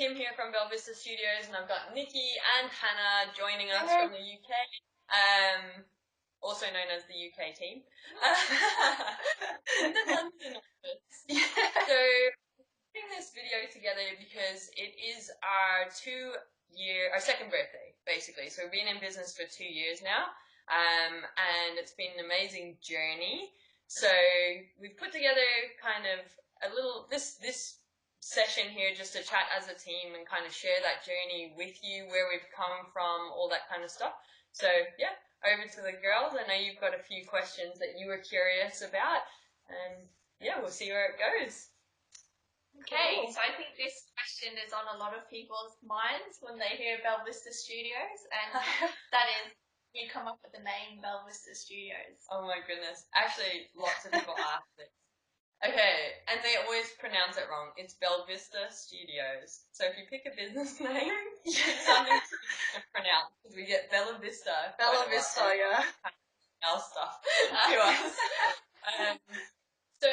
Kim here from Belvista Studios, and I've got Nikki and Hannah joining us from the UK, also known as the UK team. In the London office. So, we're putting this video together because it is our second birthday, basically. So we've been in business for 2 years now, and it's been an amazing journey. So we've put together kind of a little, this session here just to chat as a team and kind of share that journey with you, where we've come from, all that kind of stuff. So yeah, over to the girls. I know you've got a few questions that you were curious about, and yeah, we'll see where it goes. Okay, so I think this question is on a lot of people's minds when they hear Belvista Studios, and that is, you come up with the name Belvista Studios. Oh my goodness. Actually, lots of people ask this. Okay, and they always pronounce it wrong. It's Belvista Studios. So if you pick a business name, something to pronounce. Because we get Bella Vista. Bella Vista, yeah. Our stuff to us. So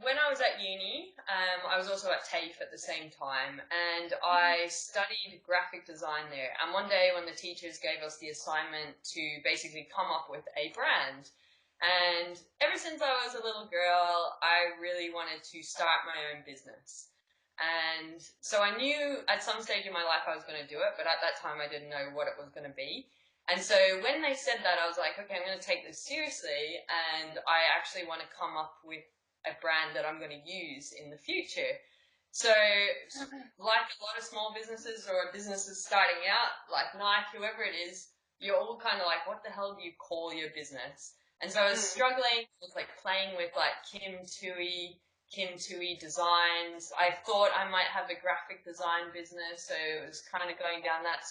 when I was at uni, I was also at TAFE at the same time, and I studied graphic design there. And one day when the teachers gave us the assignment to basically come up with a brand, and ever since I was a little girl, I really wanted to start my own business. And so I knew at some stage in my life I was going to do it, but at that time I didn't know what it was going to be. And so when they said that, I was like, okay, I'm going to take this seriously, and I actually want to come up with a brand that I'm going to use in the future. So like a lot of small businesses or businesses starting out, like Nike, whoever it is, you're all kind of like, what the hell do you call your business? And so I was struggling with like playing with like Kim Tui Designs. I thought I might have a graphic design business, so it was kind of going down that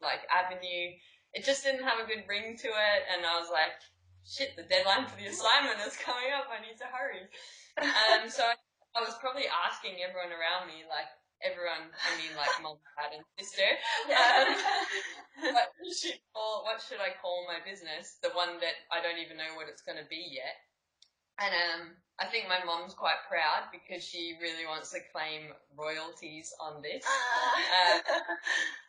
like avenue. It just didn't have a good ring to it, and I was like, shit, the deadline for the assignment is coming up, I need to hurry. So I was probably asking everyone around me, like everyone, I mean like mom, dad and sister, what should I call my business, the one that I don't even know what it's going to be yet. And I think my mom's quite proud because she really wants to claim royalties on this.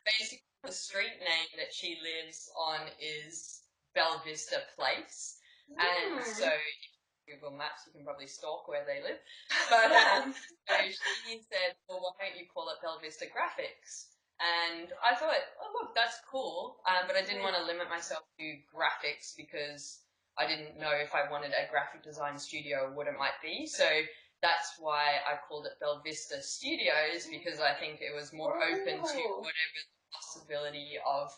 Basically, the street name that she lives on is Belvista Place. And so if you Google Maps, you can probably stalk where they live. But so she said, well, why don't you call it Belvista Graphics? And I thought, oh, look, that's cool. But I didn't want to limit myself to graphics because I didn't know if I wanted a graphic design studio, what it might be. So that's why I called it Belvista Studios, because I think it was more open to whatever the possibility of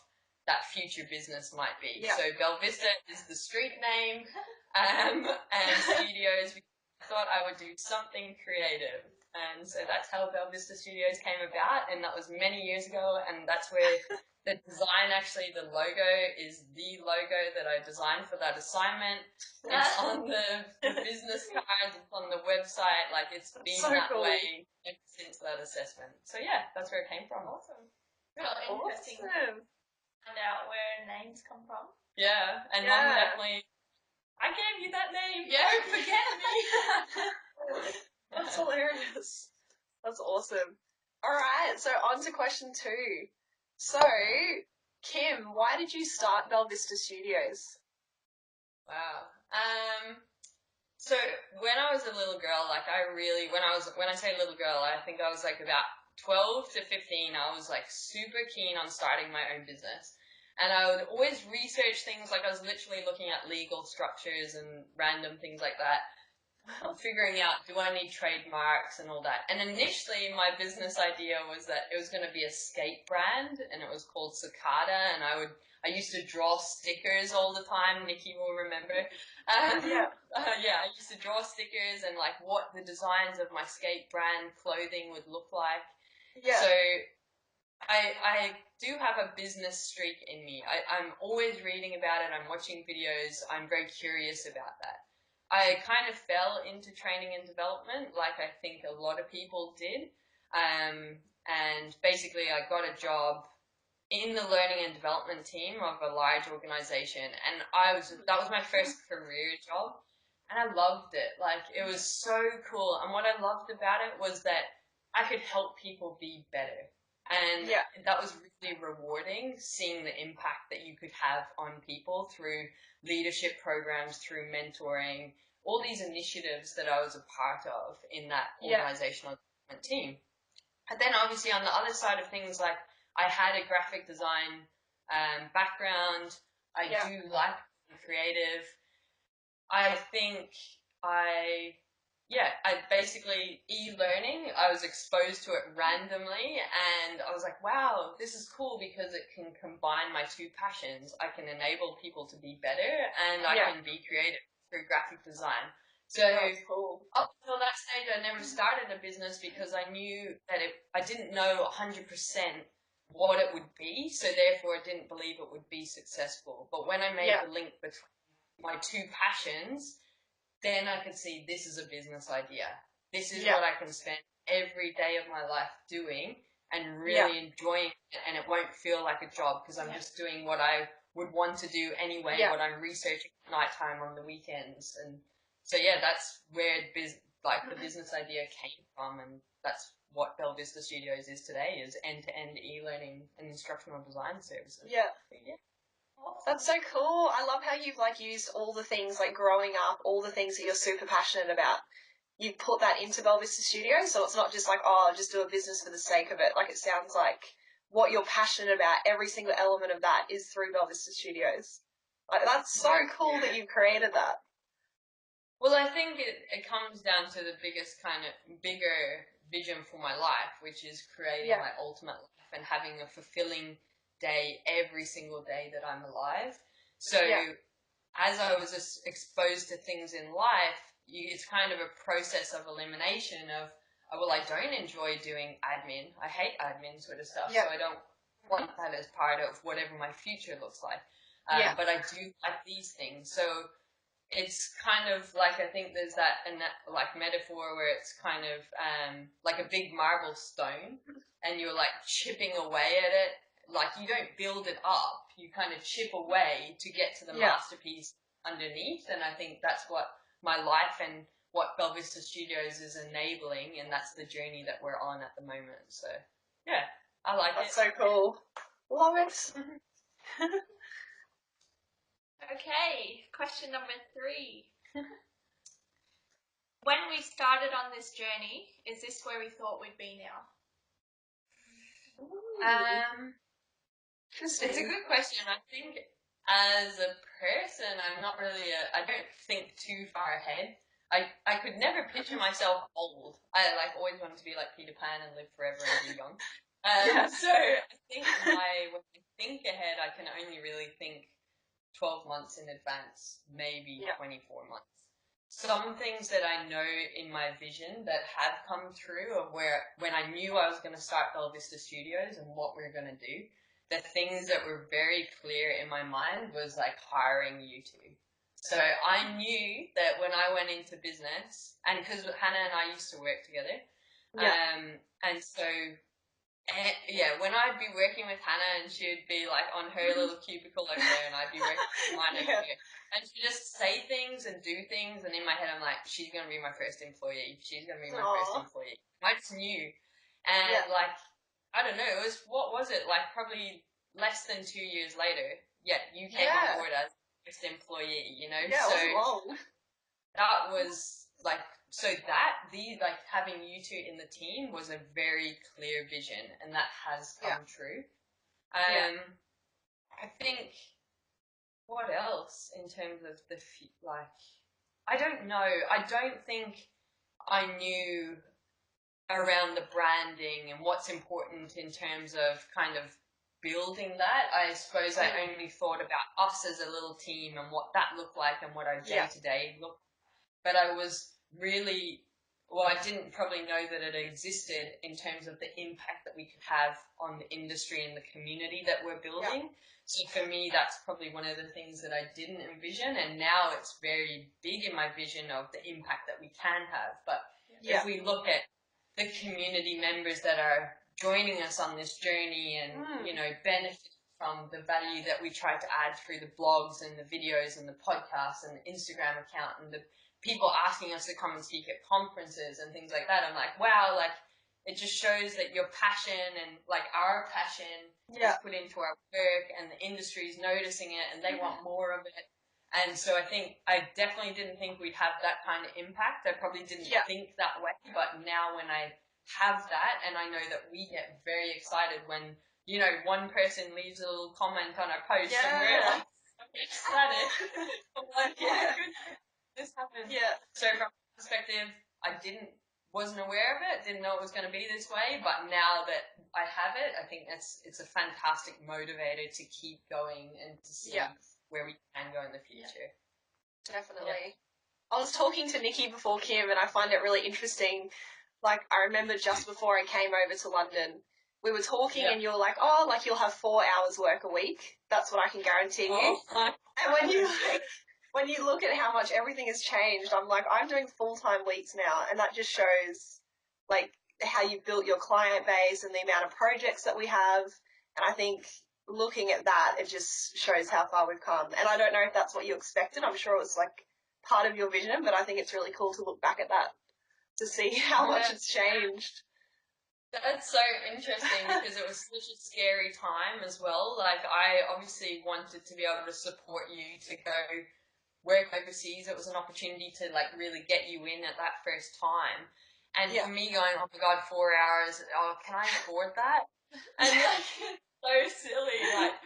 that future business might be. Yeah. So Belvista is the street name, and Studios, I thought I would do something creative. And so that's how Belvista Studios came about, and that was many years ago, and that's where the design, actually, the logo is the logo that I designed for that assignment. It's on the business cards, it's on the website, like it's been so that way ever since that assessment. So yeah, that's where it came from. Awesome. Real interesting to find out where names come from. Yeah, and Mom definitely, I gave you that name, don't forget me. That's hilarious. That's awesome. Alright, so on to question 2. So, Kim, why did you start Belvista Studios? Wow. So when I was a little girl, like when I say little girl, I think I was like about 12 to 15. I was like super keen on starting my own business. And I would always research things, like I was literally looking at legal structures and random things like that. Figuring out, do I need trademarks and all that. And initially my business idea was that it was going to be a skate brand, and it was called Cicada, and I used to draw stickers all the time. Nikki will remember. I used to draw stickers and like what the designs of my skate brand clothing would look like. Yeah. So I do have a business streak in me. I'm always reading about it. I'm watching videos. I'm very curious about that. I kind of fell into training and development, like I think a lot of people did. And basically I got a job in the learning and development team of a large organization, and that was my first career job, and I loved it. Like, it was so cool. And what I loved about it was that I could help people be better. And Yeah. that was really rewarding, seeing the impact that you could have on people through leadership programs, through mentoring, all these initiatives that I was a part of in that organizational development team. And then obviously on the other side of things, like I had a graphic design background. I do like being creative. I think I basically e-learning, I was exposed to it randomly and I was like, wow, this is cool because it can combine my two passions. I can enable people to be better and I can be creative through graphic design. So cool. up until that stage, I never started a business because I knew that I didn't know 100% what it would be, so therefore I didn't believe it would be successful. But when I made the link between my two passions, then I could see this is a business idea. This is what I can spend every day of my life doing and really enjoying it, and it won't feel like a job because I'm just doing what I would want to do anyway, what I'm researching at nighttime on the weekends. And so that's where the business idea came from, and that's what Belvista Studios is today, is end-to-end e-learning and instructional design services. Yeah. That's so cool. I love how you've used all the things growing up, all the things that you're super passionate about. You've put that into Belvista Studios, so it's not just just do a business for the sake of it. It sounds like what you're passionate about, every single element of that is through Belvista Studios. That's so cool that you've created that. Well, I think it comes down to the bigger vision for my life, which is creating my ultimate life and having a fulfilling day every single day that I'm alive. So as I was exposed to things in life, it's kind of a process of elimination of, I don't enjoy doing admin. I hate admin sort of stuff, so I don't want that as part of whatever my future looks like. But I do like these things. So it's kind of I think there's that metaphor where it's kind of like a big marble stone and you're chipping away at it. You don't build it up, you kind of chip away to get to the masterpiece underneath. And I think that's what my life and what Belvista Studios is enabling, and that's the journey that we're on at the moment. So I like it. That's so cool. Love it. Okay, question number 3. When we started on this journey, is this where we thought we'd be now? It's a good question. I think as a person, I'm not really I don't think too far ahead. I could never picture myself old. I always wanted to be like Peter Pan and live forever and be young. So I think when I think ahead, I can only really think 12 months in advance, maybe 24 months. Some things that I know in my vision that have come true of when I knew I was going to start Belvista Studios and what we were going to do, the things that were very clear in my mind was hiring you two. So I knew that when I went into business, and because Hannah and I used to work together, and so when I'd be working with Hannah and she'd be on her little cubicle over there and I'd be working with mine over here, and she'd just say things and do things, and in my head I'm like, she's going to be my first employee. She's going to be my first employee. I just knew. And I don't know, it was, what was it, probably less than 2 years later, you came on board as first employee, so it wasn't long. That was having you two in the team was a very clear vision, and that has come true. I think, what else in terms of I don't know. I don't think I knew around the branding and what's important in terms of kind of building that. I suppose I only thought about us as a little team and what that looked like and what our day-to-day looked like. But I was really, I didn't probably know that it existed in terms of the impact that we could have on the industry and the community that we're building. So for me, that's probably one of the things that I didn't envision, and now it's very big in my vision of the impact that we can have. But if we look at the community members that are joining us on this journey and, benefit from the value that we try to add through the blogs and the videos and the podcasts and the Instagram account and the people asking us to come and speak at conferences and things like that, I'm like, wow, it just shows that your passion and like our passion is put into our work, and the industry's noticing it and they want more of it. And so I definitely didn't think we'd have that kind of impact. I probably didn't think that way, but now when I have that, and I know that we get very excited when, you know, one person leaves a little comment on our post and we're like so excited. I'm like, good, this happened. Yeah. So from my perspective, I wasn't aware of it, didn't know it was going to be this way, but now that I have it, I think it's a fantastic motivator to keep going and to see where we can go in the future. Definitely. I was talking to Nikki before, Kim, and I find it really interesting. Like, I remember just before I came over to London, we were talking and you're like, oh, like you'll have 4 hours work a week. That's what I can guarantee you. And when you look at how much everything has changed, I'm like, I'm doing full-time weeks now, and that just shows, like, how you've built your client base and the amount of projects that we have. And I think looking at that, it just shows how far we've come. And I don't know if that's what you expected. I'm sure it was, like, part of your vision, but I think it's really cool to look back at that to see how much it's changed. That's so interesting because it was such a scary time as well. Like, I obviously wanted to be able to support you to go work overseas. It was an opportunity to like really get you in at that first time. And for me going, oh my God, 4 hours, oh, can I afford that? And like, so silly, like,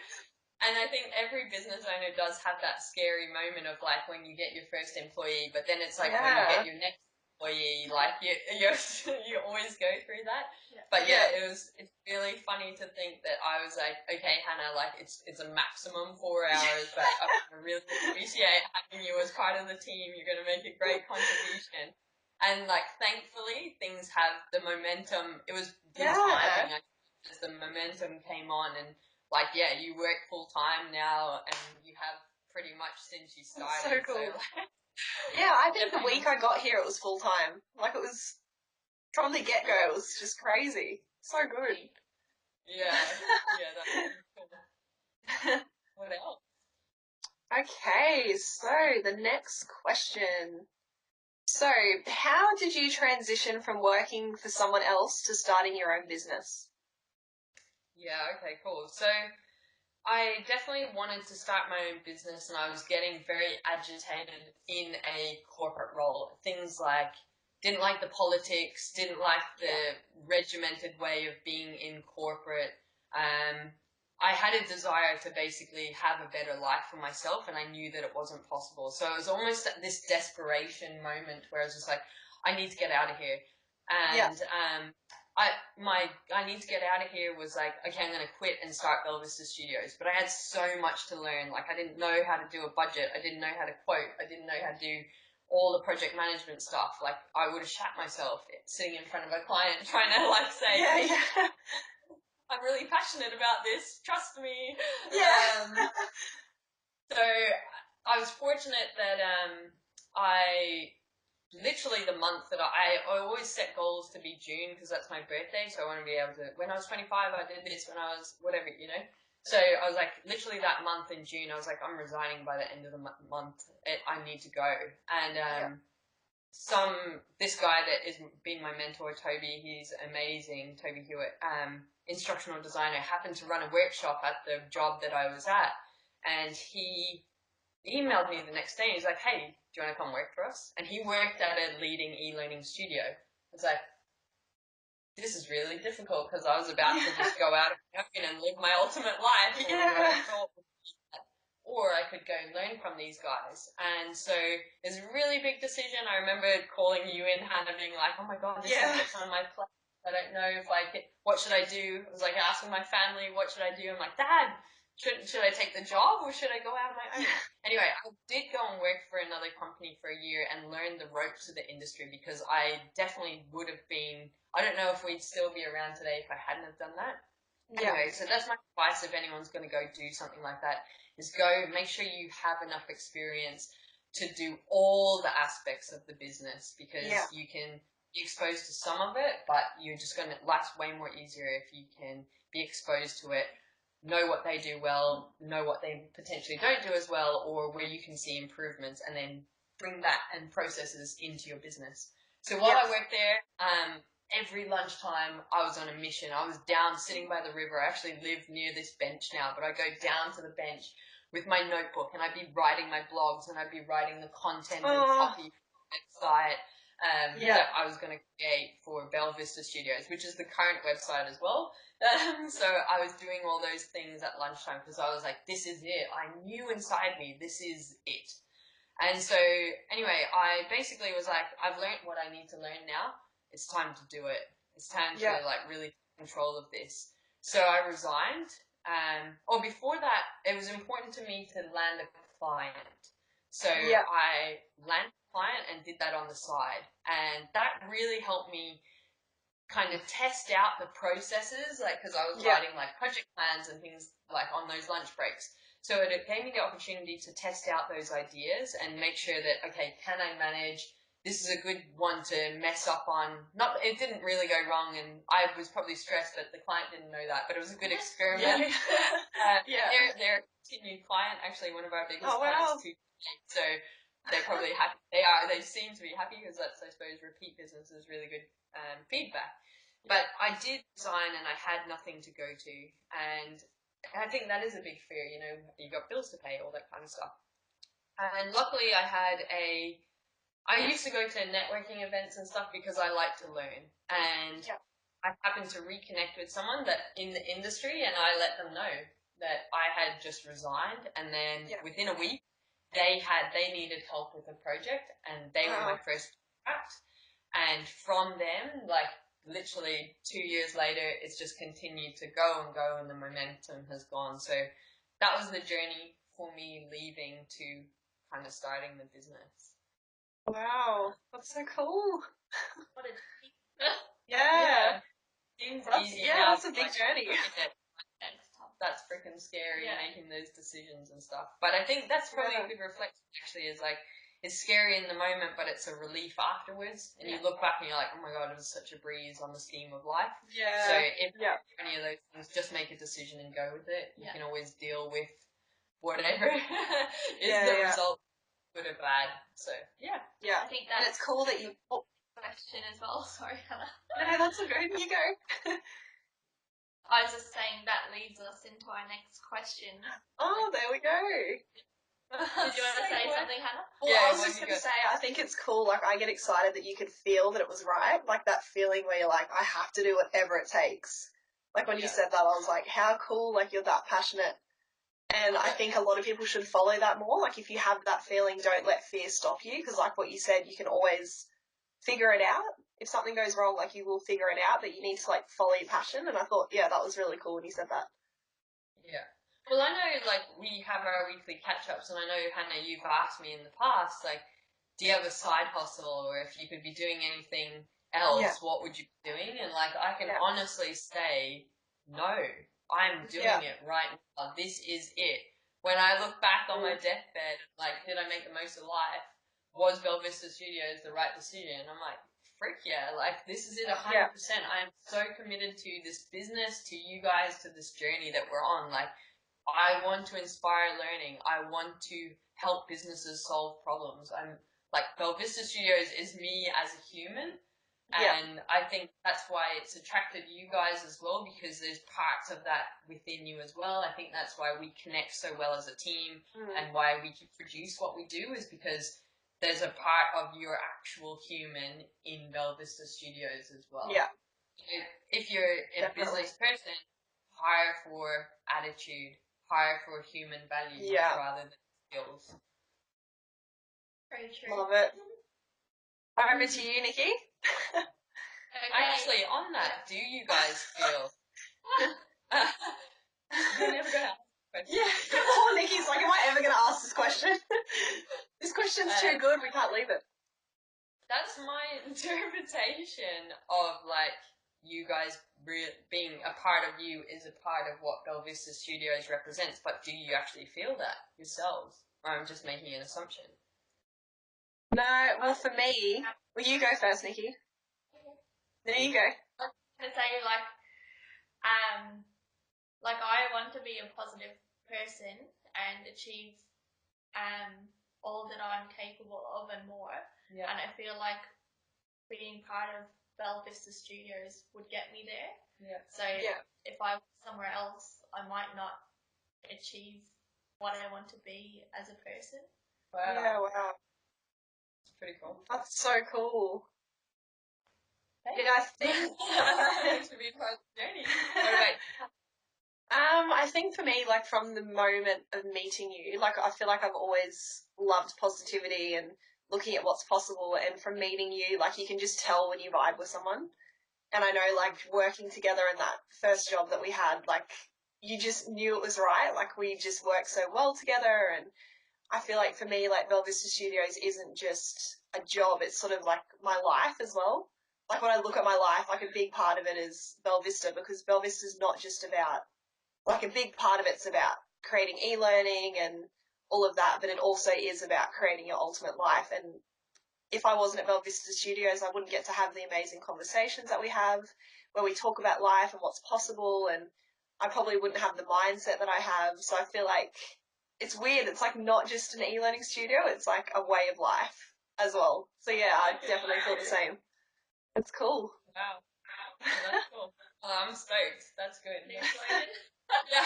and I think every business owner does have that scary moment of like when you get your first employee, but then it's like when you get your next employee, like you always go through that. But it's really funny to think that I was like, okay, Hannah, like it's a maximum 4 hours, but I really appreciate having you as part of the team. You're going to make a great contribution. And like, thankfully, things have the momentum. It was good timing as the momentum came on, and like, you work full time now, and you have pretty much since you started. That's so cool. So, like, I think the week I got here, it was full time. Like, it was from the get go. It was just crazy. So good. That's cool. What else? Okay, so the next question. So, how did you transition from working for someone else to starting your own business? Yeah, okay, cool. So, I definitely wanted to start my own business, and I was getting very agitated in a corporate role. Things like, didn't like the politics, didn't like the regimented way of being in corporate. I had a desire to basically have a better life for myself, and I knew that it wasn't possible. So it was almost this desperation moment where I was just like, I need to get out of here. And I need to get out of here was like, okay, I'm going to quit and start Belvista Studios. But I had so much to learn. Like, I didn't know how to do a budget. I didn't know how to quote. I didn't know how to do all the project management stuff. Like, I would have shat myself sitting in front of a client trying to like say, I'm really passionate about this. Trust me. So I was fortunate that I literally the month that I always set goals to be June because that's my birthday, so I want to be able to, when I was 25 I did this, when I was whatever, you know, so I was like literally that month in June I was like, I'm resigning by the end of the month, I need to go. And this guy that has been my mentor, Toby, he's amazing, Toby Hewitt, instructional designer, happened to run a workshop at the job that I was at, and he emailed me the next day and he's like, hey, do you want to come work for us? And he worked at a leading e-learning studio. I was like, this is really difficult because I was about to just go out and live my ultimate life. Or I could go and learn from these guys. And so it's a really big decision. I remember calling you in, Hannah, being like, oh my God, this is what's on my plate. I don't know if what should I do? I was like asking my family, what should I do? I'm like, Dad, should I take the job or should I go out on my own? Anyway, I did go and work for another company for a year and learn the ropes of the industry because I definitely would have been, I don't know if we'd still be around today if I hadn't have done that. Anyway, so that's my advice if anyone's going to go do something like that, is go make sure you have enough experience to do all the aspects of the business because you can be exposed to some of it, but you're just going to, life's way more easier if you can be exposed to it, know what they do well, know what they potentially don't do as well, or where you can see improvements, and then bring that and processes into your business. So while I worked there, every lunchtime I was on a mission. I was down sitting by the river. I actually live near this bench now, but I go down to the bench with my notebook and I'd be writing my blogs and I'd be writing the content and copy for the website that I was going to create for Belvista Studios, which is the current website as well. So I was doing all those things at lunchtime because I was like, this is it. I knew inside me, this is it. And so anyway, I basically was like, I've learned what I need to learn now. It's time to do it. It's time to like really take control of this. So I resigned. Or before that, it was important to me to land a client. So I landed a client and did that on the side. And that really helped me kind of test out the processes, like, because I was writing like project plans and things like on those lunch breaks. So it gave me the opportunity to test out those ideas and make sure that, okay, can I manage? This is a good one to mess up on. Not, it didn't really go wrong, and I was probably stressed that the client didn't know that, but it was a good experiment. They're a continued client, actually, one of our biggest clients too. So they're probably happy. They seem to be happy because that's, I suppose, repeat business is really good feedback. But I did resign and I had nothing to go to, and I think that is a big fear. You know, you got bills to pay, all that kind of stuff. And luckily, I used to go to networking events and stuff because I like to learn. And I happened to reconnect with someone that in the industry, and I let them know that I had just resigned. And then within a week, they needed help with a project, and they were my first contract. And from them, like literally 2 years later, it's just continued to go, and the momentum has gone. So that was the journey for me leaving to kind of starting the business. Wow, that's so cool. What a Seems that's, easy now. That's a big journey. That's freaking scary, making those decisions and stuff. But I think that's probably a good reflection, actually, is like, it's scary in the moment, but it's a relief afterwards. And you look back and you're like, oh my God, it was such a breeze on the scheme of life. Yeah. So if any of those things, just make a decision and go with it. You can always deal with whatever is the result, good or bad. So, Yeah. I think that's, and it's cool that you... question as well. Sorry, Hannah. No, that's okay. You go. I was just saying that leads us into our next question. Oh, there we go. Did you want to say something, Hannah? Well, I was just going to say, I think it's cool. Like, I get excited that you could feel that it was right. Like, that feeling where you're like, I have to do whatever it takes. Like, when you said that, I was like, how cool, like, you're that passionate. And I think a lot of people should follow that more. Like, if you have that feeling, don't let fear stop you. Because, like what you said, you can always figure it out. If something goes wrong, like, you will figure it out, but you need to, like, follow your passion. And I thought, that was really cool when you said that. Yeah. Well, I know, like, we have our weekly catch-ups, and I know, Hannah, you've asked me in the past, like, do you have a side hustle, or if you could be doing anything else, what would you be doing? And, like, I can honestly say, no, I'm doing it right now. This is it. When I look back on my deathbed, like, did I make the most of life? Was Belvista Studios the right decision? I'm like, frick yeah, like, this is it 100%. I am so committed to this business, to you guys, to this journey that we're on. Like, I want to inspire learning. I want to help businesses solve problems. I'm like, Belvista Studios is me as a human. And I think that's why it's attracted you guys as well, because there's parts of that within you as well. I think that's why we connect so well as a team and why we can produce what we do, is because there's a part of your actual human in Belvista Studios as well. Yeah. If you're a business person, hire for attitude, hire for human values rather than skills. Very true. Love it. Over to you, Nikki. Actually, on that, do you guys feel... You're never going to ask this question. Yeah, poor Nikki's like, am I ever going to ask this question? This question's too good, we can't leave it. That's my interpretation of, like, you guys being a part of you is a part of what Belvista Studios represents, but do you actually feel that yourselves? Or I'm just making an assumption. No, well, for me... Well, you go first, Nikki. There you go. I was going to say, like, I want to be a positive person and achieve all that I'm capable of and more. Yeah. And I feel like being part of Belvista Studios would get me there. Yeah. So if I was somewhere else, I might not achieve what I want to be as a person. Wow. Yeah, wow. It's pretty cool. That's so cool. Thanks. Yeah, I think Thanks for being part of the journey. What about I think for me, like from the moment of meeting you, like I feel like I've always loved positivity and looking at what's possible, and from meeting you, like you can just tell when you vibe with someone. And I know, like, working together in that first job that we had, like, you just knew it was right. Like, we just worked so well together. And I feel like for me, like, Belvista Studios isn't just a job. It's sort of like my life as well. Like, when I look at my life, like, a big part of it is Belvista, because Belvista is not just about, like, a big part of it's about creating e-learning and all of that, but it also is about creating your ultimate life. And if I wasn't at Belvista Studios, I wouldn't get to have the amazing conversations that we have, where we talk about life and what's possible, and I probably wouldn't have the mindset that I have. So I feel like it's weird. It's like not just an e-learning studio, it's like a way of life as well. So yeah, I definitely feel the same. It's cool. Wow. Well, that's cool. Oh, I'm stoked. That's good. Are you excited? Yeah.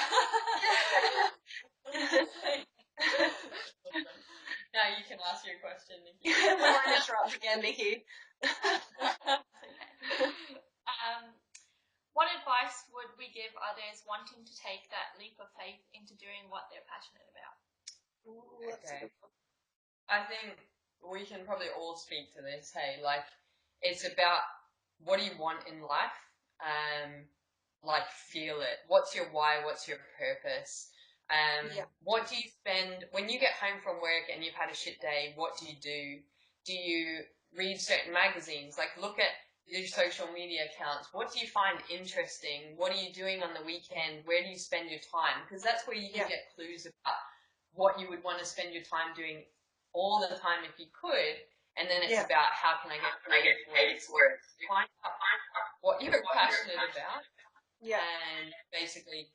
Now you can ask your question, Nikki. We won't interrupt again, Nikki. What advice would we give others wanting to take that leap of faith into doing what they're passionate about? Ooh, that's a Okay. good one. I think we can probably all speak to this. Hey, like, it's about what do you want in life? Like, feel it. What's your why? What's your purpose? What do you spend when you get home from work and you've had a shit day? What do you do? Do you read certain magazines? Like, look at your social media accounts. What do you find interesting? What are you doing on the weekend? Where do you spend your time? Because that's where you can get clues about what you would want to spend your time doing all the time if you could. And then it's about how can I get paid for it. Find out what you're passionate about and basically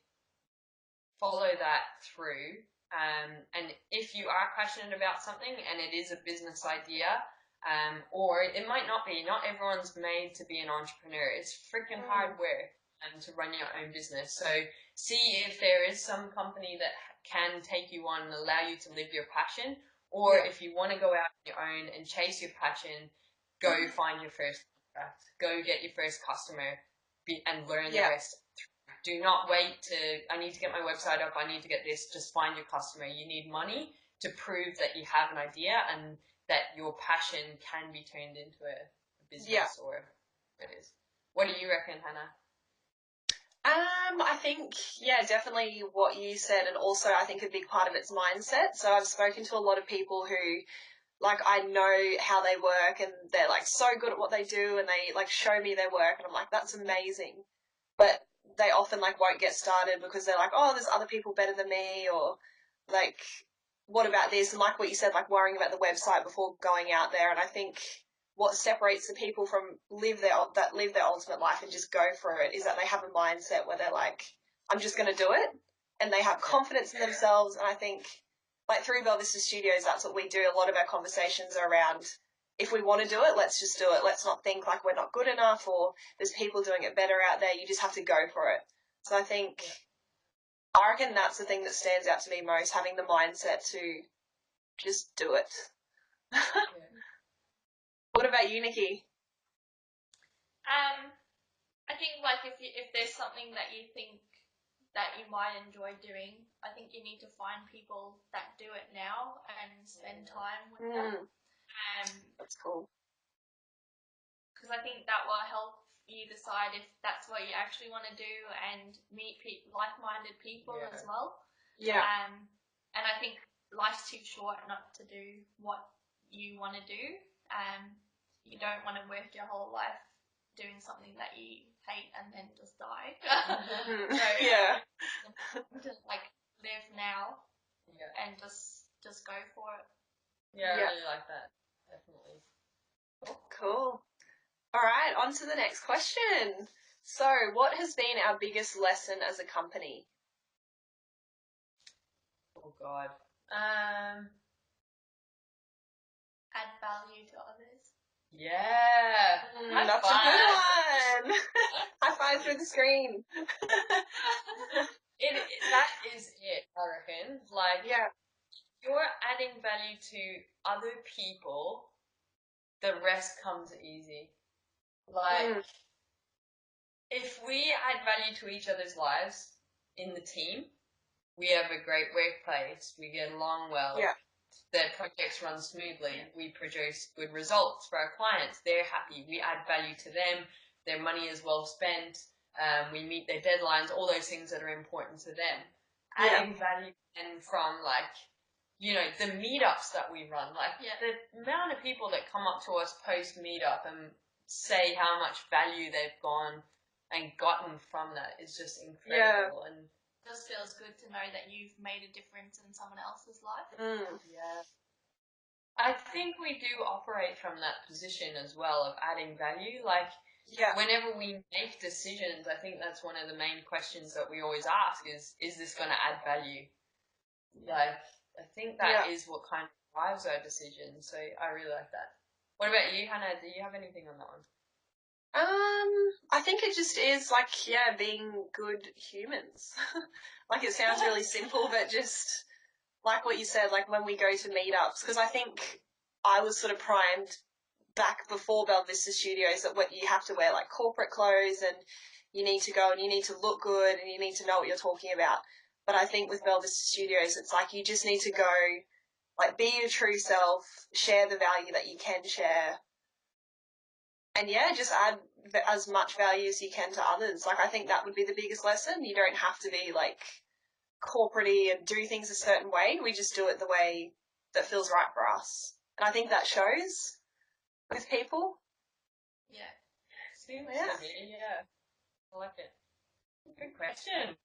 follow that through. And if you are passionate about something and it is a business idea, or it might not be, not everyone's made to be an entrepreneur. It's freaking hard work to run your own business. So see if there is some company that can take you on and allow you to live your passion, or if you want to go out on your own and chase your passion, go find your first contract, go get your first customer, and learn the rest. Do not wait I need to get my website up, I need to get this. Just find your customer. You need money to prove that you have an idea and that your passion can be turned into a business or whatever it is. What do you reckon, Hannah? I think, definitely what you said, and also I think a big part of it's mindset. So I've spoken to a lot of people who, like, I know how they work and they're, like, so good at what they do and they, like, show me their work and I'm like, that's amazing. But they often, like, won't get started because they're like, oh, there's other people better than me, or, like, what about this? And like what you said, like, worrying about the website before going out there. And I think what separates the people from live their ultimate life and just go for it is that they have a mindset where they're like, I'm just going to do it, and they have confidence in themselves. And I think, like, through Belvista Studios, that's what we do. A lot of our conversations are around, if we want to do it, let's just do it. Let's not think like we're not good enough or there's people doing it better out there. You just have to go for it. So I reckon that's the thing that stands out to me most, having the mindset to just do it. What about you, Nikki? I think, like, if there's something that you think that you might enjoy doing, I think you need to find people that do it now and spend time with them. That's cool. Because I think that will help you decide if that's what you actually want to do and meet like-minded people as well. Yeah. And I think life's too short not to do what you want to do. You don't want to work your whole life doing something that you hate and then just die. To, like, live now and just go for it. Yeah, I really like that. Definitely. Cool. All right, on to the next question. So, what has been our biggest lesson as a company? Oh, God. Add value to others. Yeah. High That's five. a good one. High five through the screen. That is it, I reckon. Like, Yeah. you're adding value to other people, the rest comes easy. Like, if we add value to each other's lives in the team, we have a great workplace, we get along well, Yeah. their projects run smoothly, we produce good results for our clients, they're happy, we add value to them, their money is well spent, we meet their deadlines, all those things that are important to them. Adding value and from like, you know, the meetups that we run, like the amount of people that come up to us post meetup and say how much value they've gone and gotten from that is just incredible. And it just feels good to know that you've made a difference in someone else's life. Yeah. I think we do operate from that position as well of adding value. Like, whenever we make decisions, I think that's one of the main questions that we always ask is this going to add value? Like, I think that is what kind of drives our decisions. So I really like that. What about you, Hannah? Do you have anything on that one? I think it just is like, being good humans. Like, it sounds really simple, but just like what you said, like when we go to meetups, because I think I was sort of primed back before Belvista Studios that what you have to wear like corporate clothes and you need to go and you need to look good and you need to know what you're talking about. But I think with Belvista Studios, it's like you just need to go, like, be your true self, share the value that you can share, and just add as much value as you can to others. Like, I think that would be the biggest lesson. You don't have to be like corporate-y and do things a certain way. We just do it the way that feels right for us. And I think that shows with people. Yeah. Seems to me, yeah. I like it. Good question.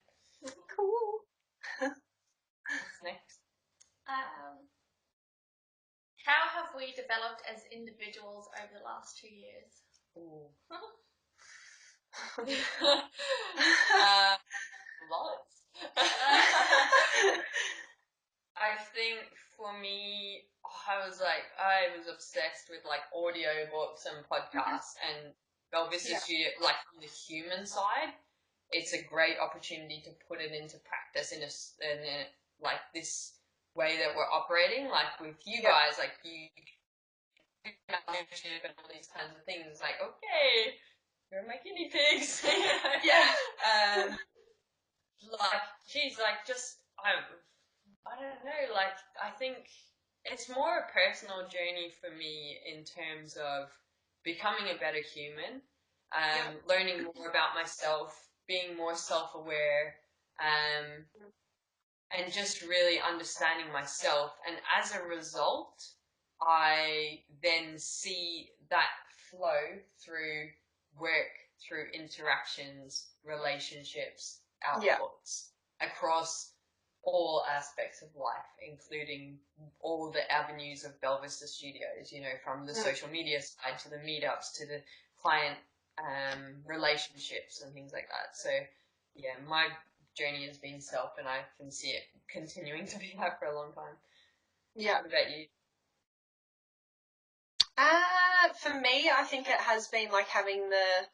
Cool. What's next? How have we developed as individuals over the last 2 years? Ooh. Lots. I think for me, I was obsessed with like audio books and podcasts and Belvista Studio, like on the human side, it's a great opportunity to put it into practice in a like this way that we're operating, like with you guys, like you membership and all these kinds of things. Like, okay, you're my guinea pigs. Like, geez, like just I don't know. Like, I think it's more a personal journey for me in terms of becoming a better human, learning more about myself, being more self-aware, and just really understanding myself. And as a result, I then see that flow through work, through interactions, relationships, outputs across all aspects of life, including all the avenues of Belvista Studios, you know, from the social media side to the meetups to the client relationships and things like that. So, yeah, my journey has been self, and I can see it continuing to be that for a long time. Yeah. What about you? For me, I think it has been like having the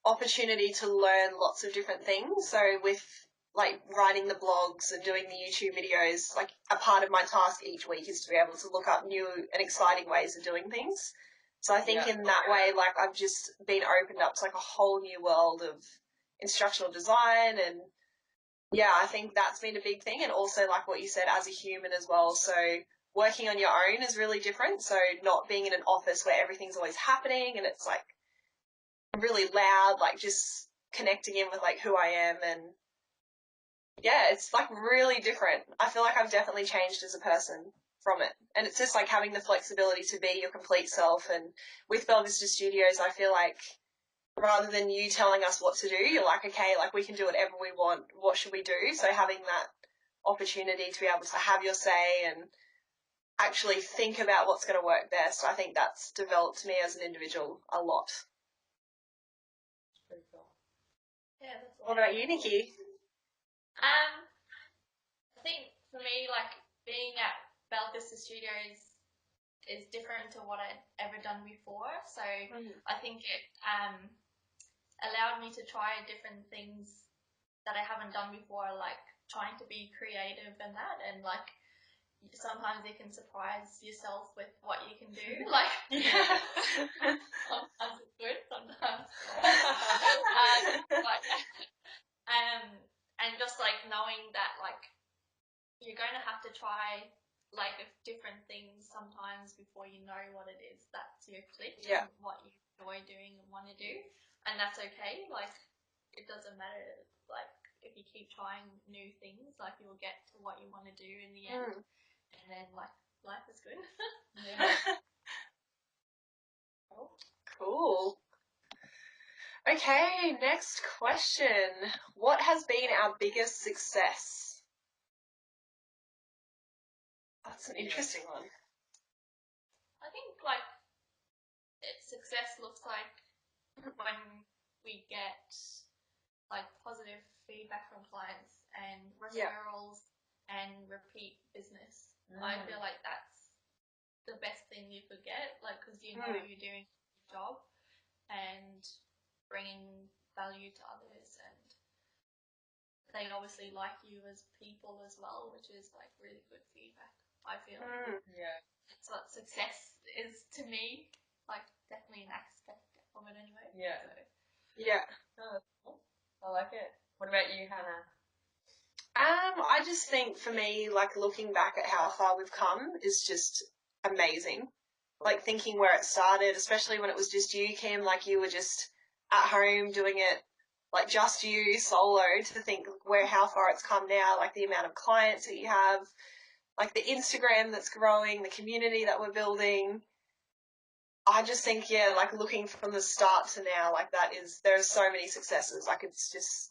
opportunity to learn lots of different things. So with like writing the blogs and doing the YouTube videos, like a part of my task each week is to be able to look up new and exciting ways of doing things. So I think in that way, like I've just been opened up to like a whole new world of instructional design, and I think that's been a big thing. And also like what you said, as a human as well. So working on your own is really different. So not being in an office where everything's always happening and it's like really loud, like just connecting in with like who I am, and it's like really different. I feel like I've definitely changed as a person from it. And it's just like having the flexibility to be your complete self. And with Belvista Studios, I feel like rather than you telling us what to do, you're like, okay, like we can do whatever we want. What should we do? So having that opportunity to be able to have your say and actually think about what's going to work best, I think that's developed me as an individual a lot. Very cool. Yeah, that's What about you, Nikki? I think for me, like being at Belvista Studios is different to what I'd ever done before. So I think it allowed me to try different things that I haven't done before, like trying to be creative and that, and like sometimes you can surprise yourself with what you can do. Like sometimes it's good, sometimes but and just like knowing that like you're going to have to try like different things sometimes before you know what it is that's your click and what you enjoy doing and want to do, and that's okay. Like it doesn't matter, like if you keep trying new things, like you'll get to what you want to do in the end, and then like life is good. Cool. Okay, next question. What has been our biggest success? That's an interesting one. I think like success looks like when we get like positive feedback from clients and referrals and repeat business. I feel like that's the best thing you could get, like because you know you're doing your job and bringing value to others, and they obviously like you as people as well, which is like really good feedback, I feel. Yeah. That's what success is to me, like definitely an aspect of it anyway. Yeah. So. Yeah. Oh, that's cool. I like it. What about you, Hannah? I just think for me, like looking back at how far we've come is just amazing. Like thinking where it started, especially when it was just you, Kim, like you were just at home doing it, like just you solo, to think how far it's come now, like the amount of clients that you have, like the Instagram that's growing, the community that we're building. I just think, like looking from the start to now, like there are so many successes. Like it's just,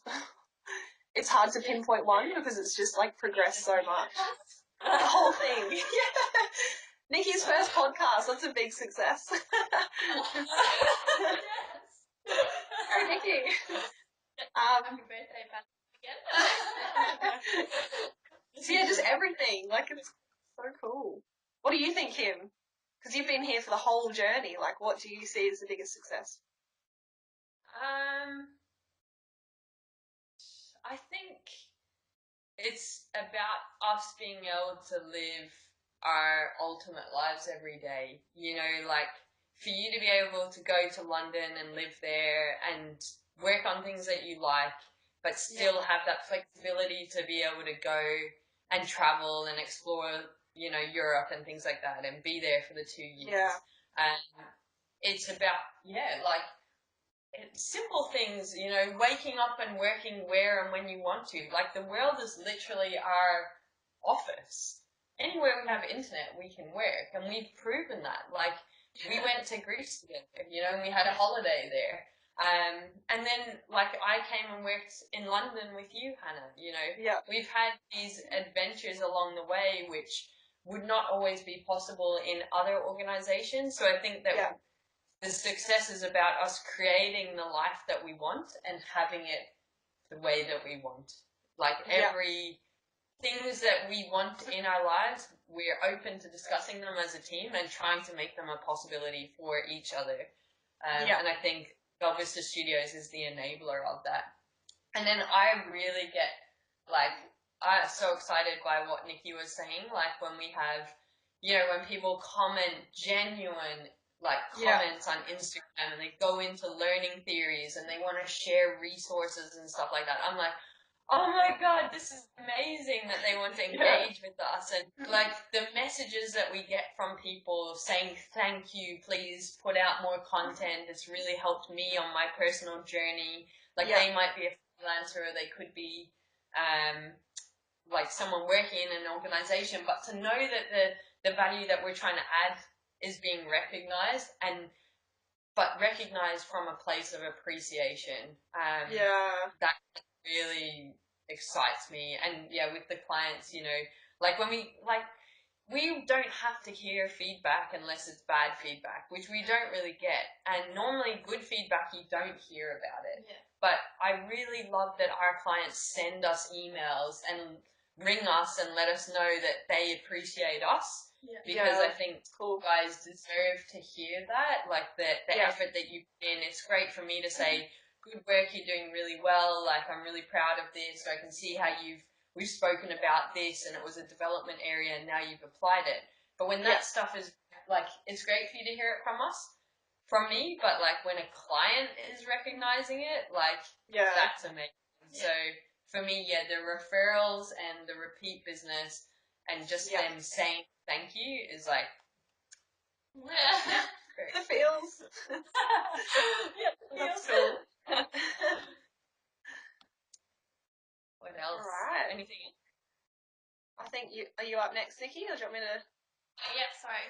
it's hard to pinpoint one because it's just like progressed so much. The whole thing. Yeah. Nikki's first podcast, that's a big success. Oh, Nikki. Happy birthday, Pat, again. So yeah, just everything. Like it's so cool. What do you think, Kim? Because you've been here for the whole journey. Like, what do you see as the biggest success? I think it's about us being able to live our ultimate lives every day. You know, like for you to be able to go to London and live there and work on things that you like, but still have that flexibility to be able to go and travel and explore, you know, Europe and things like that and be there for the 2 years. Yeah. And it's about, like, simple things, you know, waking up and working where and when you want to. Like, the world is literally our office. Anywhere we have internet, we can work, and we've proven that. Like, we went to Greece together, you know, and we had a holiday there. And then, like, I came and worked in London with you, Hannah, you know. Yeah. We've had these adventures along the way, which would not always be possible in other organizations. So I think that the success is about us creating the life that we want and having it the way that we want. Like every things that we want in our lives, we're open to discussing them as a team and trying to make them a possibility for each other. And I think Belvista Studios is the enabler of that. And then I really get, like, I'm so excited by what Nikki was saying, like when we have, you know, when people comment genuine, like, comments on Instagram and they go into learning theories and they want to share resources and stuff like that. I'm like, oh my God, this is amazing that they want to engage with us. And like the messages that we get from people saying, thank you, please put out more content. It's really helped me on my personal journey. Like they might be a freelancer or they could be like someone working in an organization, but to know that the value that we're trying to add is being recognized but recognized from a place of appreciation. That really excites me. And with the clients, you know, like when we don't have to hear feedback unless it's bad feedback, which we don't really get. And normally good feedback, you don't hear about it. Yeah. But I really love that our clients send us emails and ring us and let us know that they appreciate us. because I Yeah. think Cool. guys deserve to hear that, like the Yeah. effort that you put in. It's great for me to say, good work, you're doing really well, like I'm really proud of this, or I can see how we've spoken about this and it was a development area and now you've applied it. But when that stuff is, like, it's great for you to hear it from me, but like when a client is recognizing it, like, that's amazing. So for me, the referrals and the repeat business and just them saying thank you is like, The feels. That's cool. What else? Alright. Anything? I think are you up next, Nikki, or do you want me to? Yeah, sorry.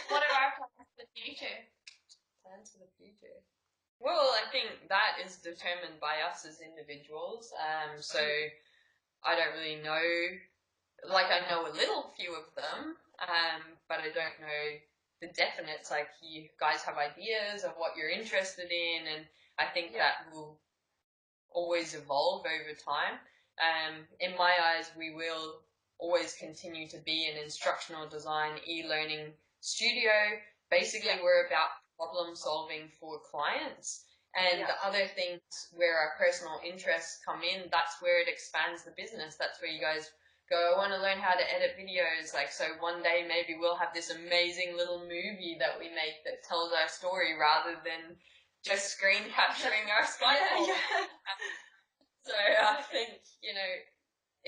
What are our plans for the future? Plans for the future. Well, I think that is determined by us as individuals. So I don't really know. Like, I know a little few of them, but I don't know the definites. Like, you guys have ideas of what you're interested in, and I think that will always evolve over time. In my eyes, we will always continue to be an instructional design e-learning studio. Basically, we're about problem solving for clients. And the other things where our personal interests come in, that's where it expands the business. That's where you guys go, I want to learn how to edit videos. Like, so one day maybe we'll have this amazing little movie that we make that tells our story rather than just screen capturing our Skype call. So I think,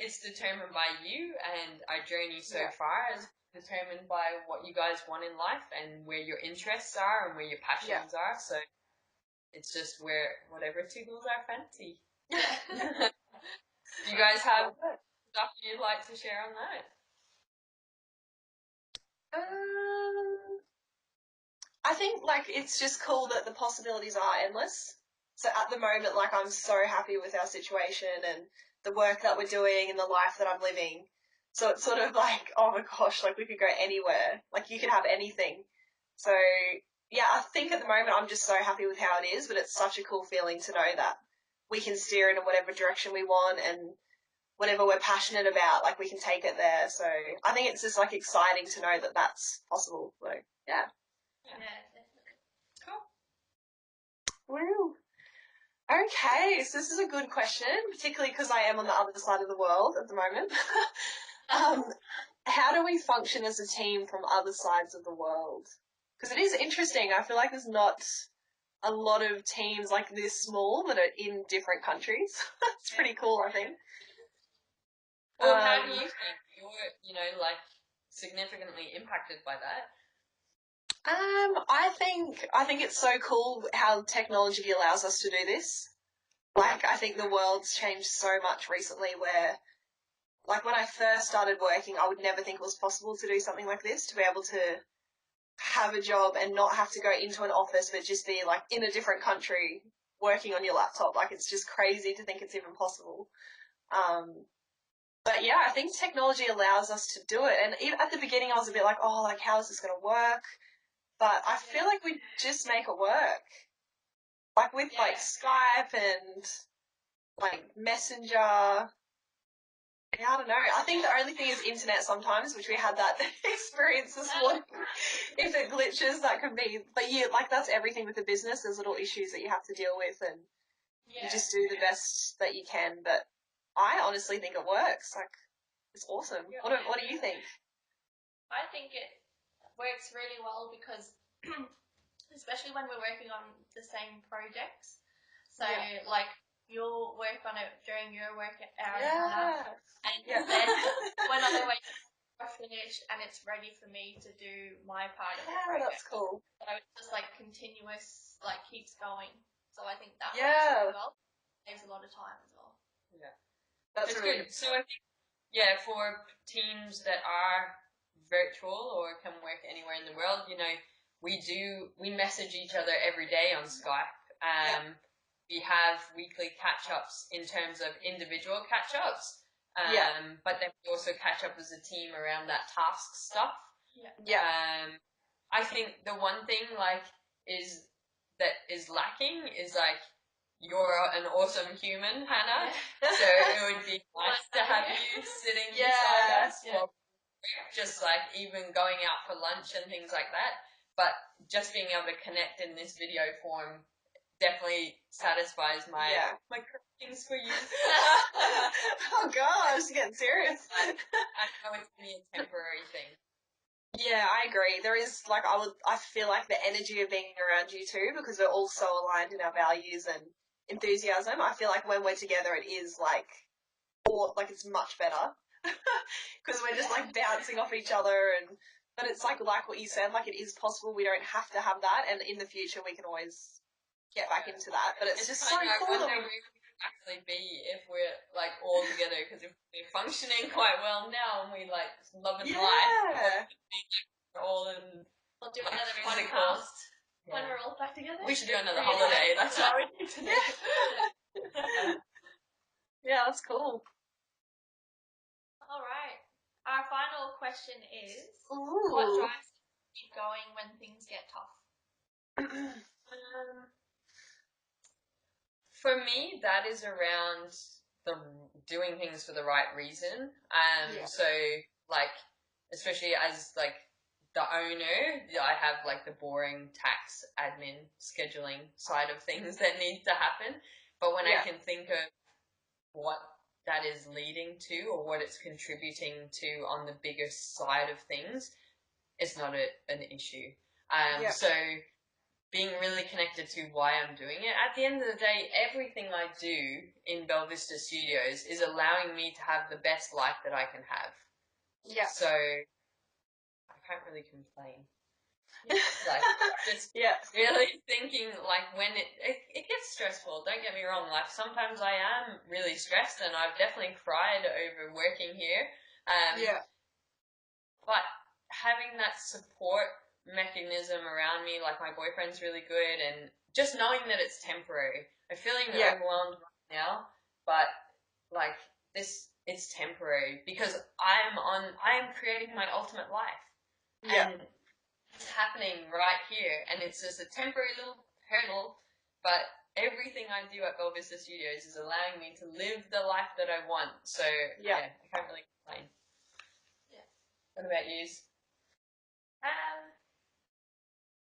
it's determined by you, and our journey so far is determined by what you guys want in life and where your interests are and where your passions are. So it's just whatever tickles our fancy. Do you guys have stuff you'd like to share on that? I think, like, it's just cool that the possibilities are endless. So at the moment, like, I'm so happy with our situation and the work that we're doing and the life that I'm living. So it's sort of like, oh my gosh, like, we could go anywhere. Like, you could have anything. So, yeah, I think at the moment I'm just so happy with how it is, but it's such a cool feeling to know that we can steer it in whatever direction we want and whatever we're passionate about, like, we can take it there. So I think it's just, like, exciting to know that that's possible. So, yeah. Yeah, definitely. Cool. Woo. Okay, so this is a good question, particularly because I am on the other side of the world at the moment. How do we function as a team from other sides of the world? Because it is interesting. I feel like there's not a lot of teams like this small that are in different countries. It's pretty cool, I think. Well, how do you think you're, significantly impacted by that? I think it's so cool how technology allows us to do this. Like, I think the world's changed so much recently where, like, when I first started working, I would never think it was possible to do something like this, to be able to have a job and not have to go into an office, but just be, like, in a different country working on your laptop. Like, it's just crazy to think it's even possible. But yeah, I think technology allows us to do it. And even at the beginning, I was a bit like, oh, like, how is this going to work? But I feel like we just make it work. Like, with, like, Skype and, like, Messenger. Yeah, I don't know. I think the only thing is internet sometimes, which we had that experience this morning. If it glitches, that can be. But yeah, like, that's everything with the business. There's little issues that you have to deal with, and you just do the best that you can. But I honestly think it works. Like, it's awesome. What do you think? I think it works really well because, especially when we're working on the same projects. So, like, you'll work on it during your work hours, and then when I wait for finish and it's ready for me to do my part of the project. That's cool. So it's just like continuous, like, keeps going. So I think that works really well. Saves a lot of time as well. Yeah, that's really good. So I think, for teams that are virtual or can work anywhere in the world, we message each other every day on Skype. We have weekly catch-ups in terms of individual catch-ups, but then we also catch up as a team around that task stuff. I think the one thing, like, that is lacking is, like, you're an awesome human, Hannah. So it would be nice to have you sitting beside us while just like even going out for lunch and things like that. But just being able to connect in this video form definitely satisfies my cravings for you. Oh gosh, it's getting serious. I know it's only a temporary thing. Yeah, I agree. There is I feel like the energy of being around you too, because we're all so aligned in our values and enthusiasm. I feel like when we're together, it is it's much better because we're just like bouncing off each other but it's like what you said, like it is possible. We don't have to have that, and in the future we can always get back into that. But it's just so cool. I wonder where we could actually be if we're like all together, because if we're functioning quite well now and we like love and life, we're all in. We'll do another podcast when we're all back together. We should do another holiday. That's what we need to do. Yeah, that's cool. All right. Our final question is, Ooh. what drives you to keep going when things get tough? For me, that is around the doing things for the right reason. So like, especially as like the owner, I have like the boring tax, admin, scheduling side of things that needs to happen. But when I can think of what that is leading to or what it's contributing to on the biggest side of things, it's not an issue. So being really connected to why I'm doing it. At the end of the day, everything I do in Belvista Studios is allowing me to have the best life that I can have. Yeah. So I can't really complain. Like, just really thinking, like, when it gets stressful, don't get me wrong, like, sometimes I am really stressed, and I've definitely cried over working here, but having that support mechanism around me, like, my boyfriend's really good, and just knowing that it's temporary. I'm feeling overwhelmed right now, but, like, it's temporary, because I am creating my ultimate life, and it's happening right here, and it's just a temporary little hurdle, but everything I do at Belvista Studios is allowing me to live the life that I want. So I can't really complain. Yeah. What about you?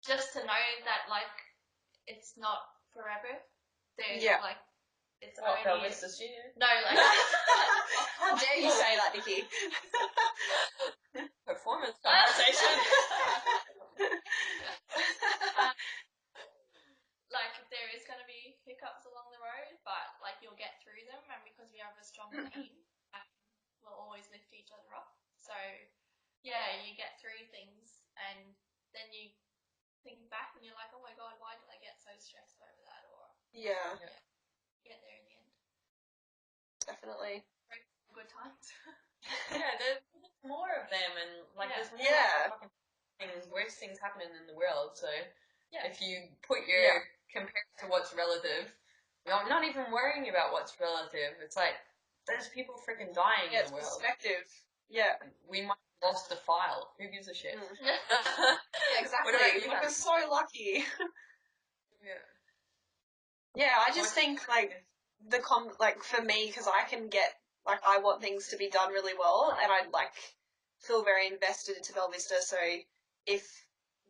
Just to know that like it's not forever. There's like it's only Belvista Studios? No, like how dare you say that, Nikki? Performance conversation. Like there is going to be hiccups along the road, but like you'll get through them, and because we have a strong team, we'll always lift each other up. So yeah, you get through things, and then you think back and you're like, oh my god, why did I get so stressed over that? Or get there in the end. Definitely. Good times. There's more of them, and like there's more worse things happening in the world. So if you put your compare to what's relative, not even worrying about what's relative. It's like there's people freaking dying in the world. Perspective. Yeah. We might have lost a file. Who gives a shit? Exactly. We're so lucky. I just think like for me, because I can get like I want things to be done really well, and I like feel very invested into Belvista. So if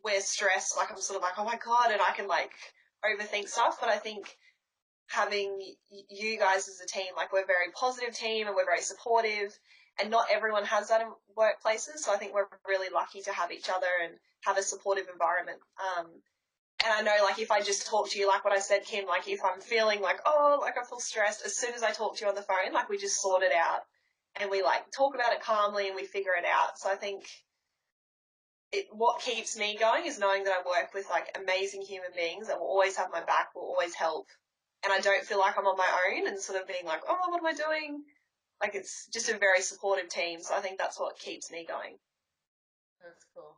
we're stressed, like I'm sort of like, oh my god, and I can like overthink stuff. But I think having you guys as a team, like we're a very positive team and we're very supportive, and not everyone has that in workplaces. So I think we're really lucky to have each other and have a supportive environment. And I know, like, if I just talk to you, like what I said, Kim, like, if I'm feeling like, I feel stressed, as soon as I talk to you on the phone, like, we just sort it out. And we, like, talk about it calmly and we figure it out. So I think what keeps me going is knowing that I work with, like, amazing human beings that will always have my back, will always help. And I don't feel like I'm on my own and sort of being like, oh, what am I doing? Like, it's just a very supportive team. So I think that's what keeps me going. That's cool.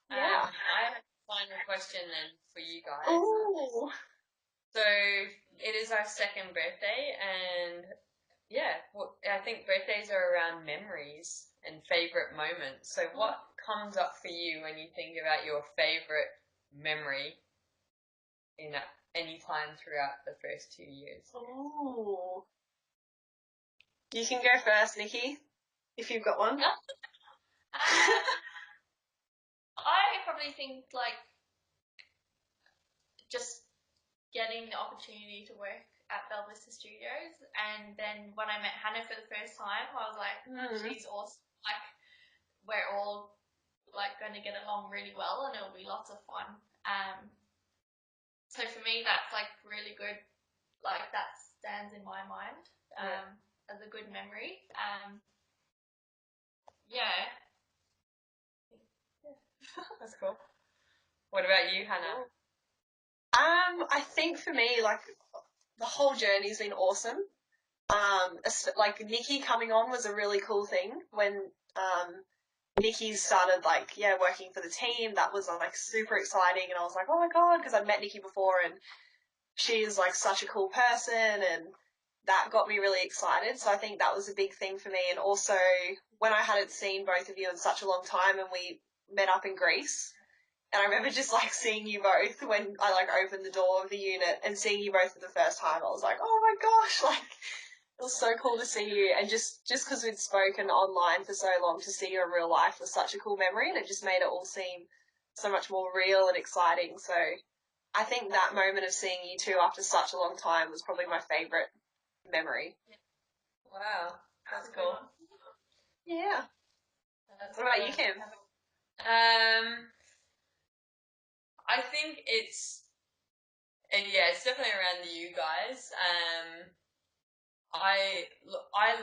Yeah. I have a final question then for you guys. Ooh. So it is our second birthday, and I think birthdays are around memories and favourite moments. So what comes up for you when you think about your favourite memory in any time throughout the first 2 years? Ooh. You can go first, Nikki, if you've got one. I probably think like just getting the opportunity to work at Belvista Studios, and then when I met Hannah for the first time, I was like, she's awesome. Like, we're all like going to get along really well, and it'll be lots of fun. So for me, that's like really good. Like that stands in my mind as a good memory. Yeah. That's cool. What about you, Hannah? I think for me, like, the whole journey's been awesome. Like, Nikki coming on was a really cool thing. When Nikki started, like, working for the team, that was, like, super exciting. And I was like, oh my God, because I'd met Nikki before and she's, like, such a cool person, and that got me really excited. So I think that was a big thing for me. And also, when I hadn't seen both of you in such a long time and we met up in Greece, and I remember just, like, seeing you both when I, like, opened the door of the unit and seeing you both for the first time. I was like, oh my gosh, like, it was so cool to see you. And just because we'd spoken online for so long, to see you in real life was such a cool memory, and it just made it all seem so much more real and exciting. So I think that moment of seeing you two after such a long time was probably my favourite memory. Wow, that's cool. Yeah. What about you, Kim? I think it's definitely around you guys. I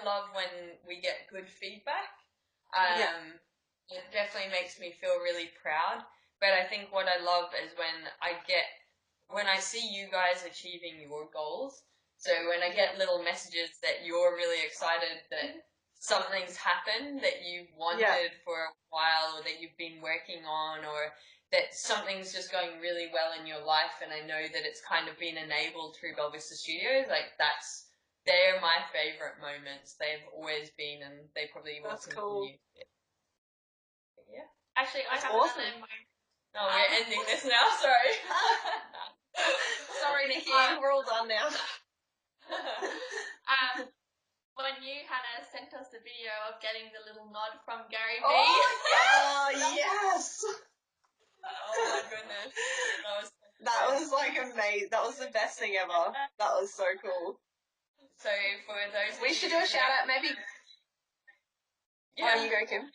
love when we get good feedback. It definitely makes me feel really proud. But I think what I love is when I see you guys achieving your goals. So when I get little messages that you're really excited that something's happened that you've wanted for a while, or that you've been working on, or that something's just going really well in your life, and I know that it's kind of been enabled through Belvista Studios, like they're my favourite moments. They've always been, and they probably will continue. Cool. Yeah. Actually, I have awesome. another moment. Oh, we're ending this now, sorry. Sorry, Nikki, we're all done now. When you, Hannah, sent us the video of getting the little nod from Gary V. Oh, yes! Oh my goodness. That was like amazing. That was the best thing ever. That was so cool. So for those We should do a shout out, maybe. Yeah. Oh, you go, Kim.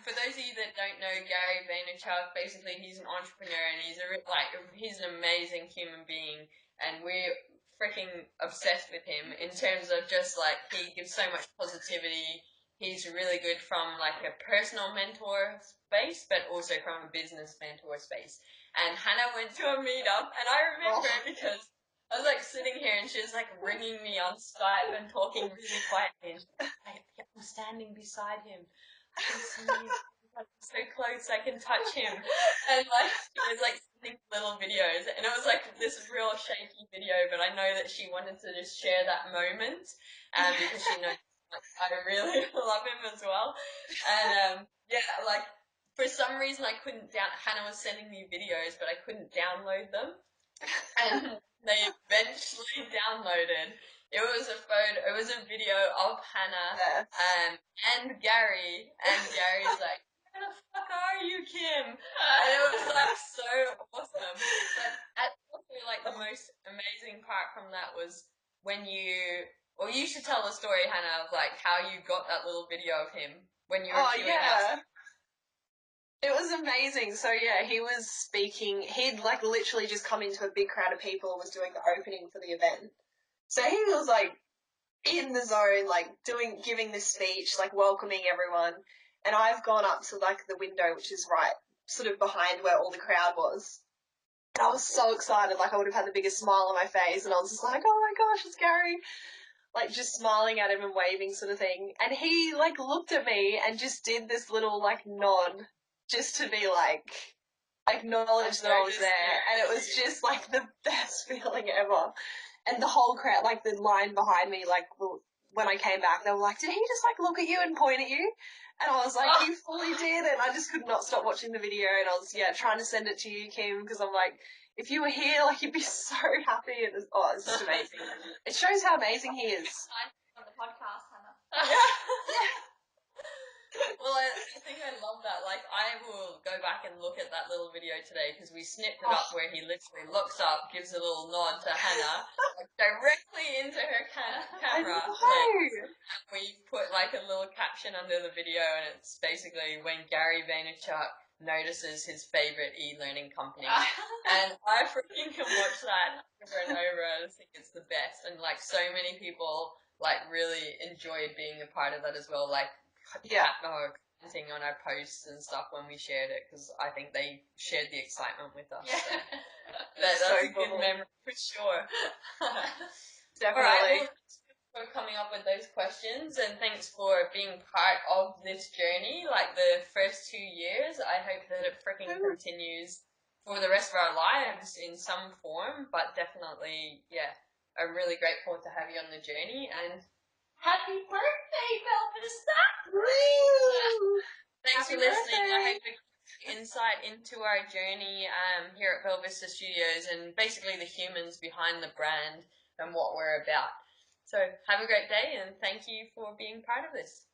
For those of you that don't know Gary Vaynerchuk, basically he's an entrepreneur, and he's an amazing human being, and we're freaking obsessed with him in terms of just like he gives so much positivity. He's really good from like a personal mentor space, but also from a business mentor space. And Hannah went to a meetup, and I remember because I was like sitting here, and she was like ringing me on Skype and talking really quietly, and she's like, I'm standing beside him. I can see him. Like, so close, I can touch him. And like she was like sending little videos, and it was like this real shaky video, but I know that she wanted to just share that moment, because she knows like I really love him as well. And like for some reason I couldn't Hannah was sending me videos, but I couldn't download them, and they eventually downloaded. It was a video of Hannah and Gary, and Gary's like, where the fuck are you, Kim? And it was like so awesome. But also like the most amazing part from that was when you should tell the story, Hannah, of like how you got that little video of him when you were queuing out. It was amazing. So yeah, he was speaking. He'd like literally just come into a big crowd of people and was doing the opening for the event. So he was like in the zone, like giving this speech, like welcoming everyone. And I've gone up to like the window, which is right sort of behind where all the crowd was. And I was so excited, like I would have had the biggest smile on my face, and I was just like, oh my gosh, it's Gary. Like just smiling at him and waving sort of thing. And he like looked at me and just did this little like nod just to be like, acknowledge that I was there. And it was just like the best feeling ever. And the whole crowd, like the line behind me, like when I came back, they were like, did he just like look at you and point at you? And I was like, you fully did. And I just could not stop watching the video. And I was, trying to send it to you, Kim, because I'm like, if you were here, like, you'd be so happy. It's just amazing. It shows how amazing he is. On the podcast, Hannah. Well, I think I love that. Like, I will go back and look at that little video today because we snipped it up where he literally looks up, gives a little nod to Hannah, like, directly into her camera. We put like a little caption under the video, and it's basically when Gary Vaynerchuk notices his favorite e-learning company. And I freaking can watch that over and over. I just think it's the best. And like so many people like really enjoyed being a part of that as well. Like commenting on our posts and stuff when we shared it, because I think they shared the excitement with us. So. That's so a good memory for sure. Definitely. All right, well, for coming up with those questions, and thanks for being part of this journey, like the first 2 years. I hope that it freaking continues for the rest of our lives in some form, but definitely, yeah, I'm really grateful to have you on the journey, and happy birthday, Belvista! Thanks for listening. I hope it insight into our journey here at Belvista Studios, and basically the humans behind the brand and what we're about. So have a great day, and thank you for being part of this.